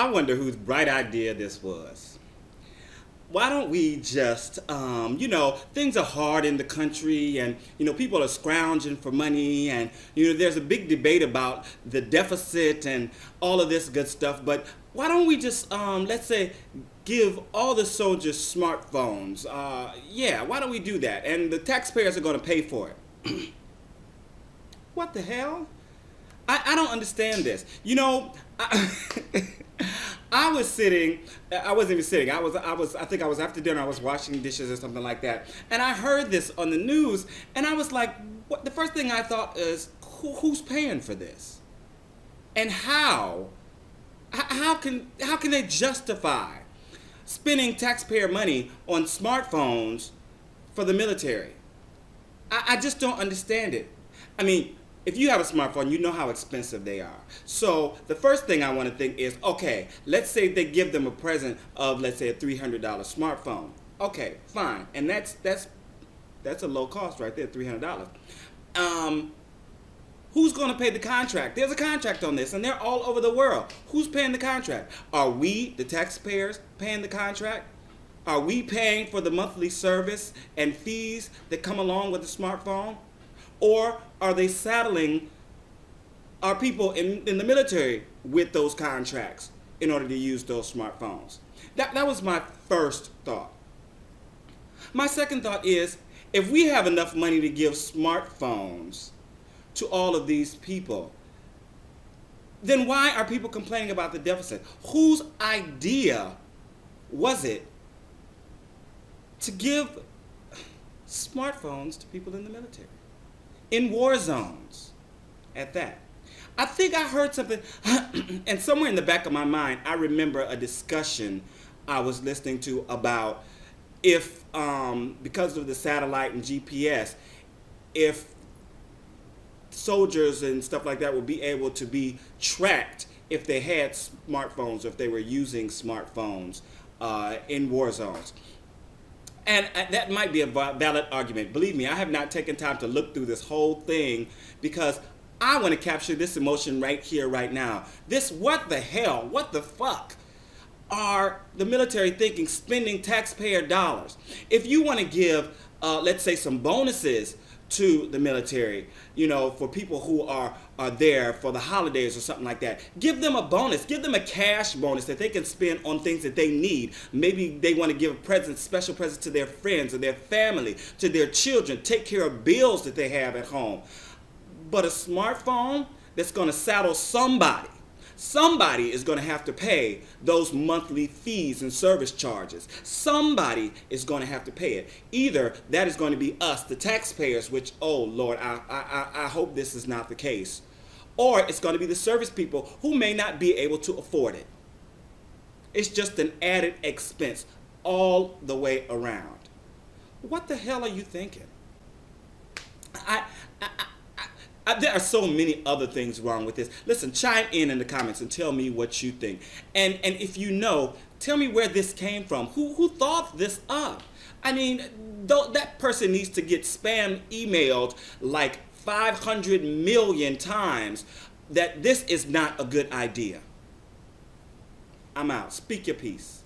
I wonder whose bright idea this was. Why don't we just, things are hard in the country and, people are scrounging for money and, there's a big debate about the deficit and all of this good stuff. But why don't we just, let's say, give all the soldiers smartphones? Why don't we do that? And the taxpayers are going to pay for it. What the hell? I don't understand this. I was sitting, I wasn't even sitting, I think I was after dinner, I was washing dishes or something like that. And I heard this on the news and I was like, what? The first thing I thought is, who's paying for this? And how can they justify spending taxpayer money on smartphones for the military? I just don't understand it. I mean, if you have a smartphone, you know how expensive they are. So the first thing I want to think is, okay, let's say they give them a present of, let's say, a $300 smartphone. Okay, fine, and that's a low cost right there, $300. Who's going to pay the contract? There's a contract on this, and they're all over the world. Who's paying the contract? Are we, the taxpayers, paying the contract? Are we paying for the monthly service and fees that come along with the smartphone? Or are they saddling our people in the military with those contracts in order to use those smartphones? That was my first thought. My second thought is, if we have enough money to give smartphones to all of these people, then why are people complaining about the deficit? Whose idea was it to give smartphones to people in the military? In war zones, at that. I think I heard something, and somewhere in the back of my mind, I remember a discussion I was listening to about if, because of the satellite and GPS, if soldiers and stuff like that would be able to be tracked if they had smartphones, or if they were using smartphones in war zones. And that might be a valid argument. Believe me, I have not taken time to look through this whole thing because I want to capture this emotion right here, right now. This what the hell, what the fuck are the military thinking spending taxpayer dollars? If you want to give, let's say, some bonuses to the military, for people who are there for the holidays or something like that. Give them a bonus. Give them a cash bonus that they can spend on things that they need. Maybe they want to give a present, special present to their friends or their family, to their children, take care of bills that they have at home. But a smartphone that's going to saddle somebody. Somebody is going to have to pay those monthly fees and service charges. Somebody is going to have to pay it. Either that is going to be us, the taxpayers, which, oh Lord, I hope this is not the case. Or it's going to be the service people who may not be able to afford it. It's just an added expense all the way around. What the hell are you thinking? There are so many other things wrong with this. Listen, chime in the comments and tell me what you think. And if you know, tell me where this came from. Who thought this up? I mean, that person needs to get spam emailed like 500 million times that this is not a good idea. I'm out. Speak your piece.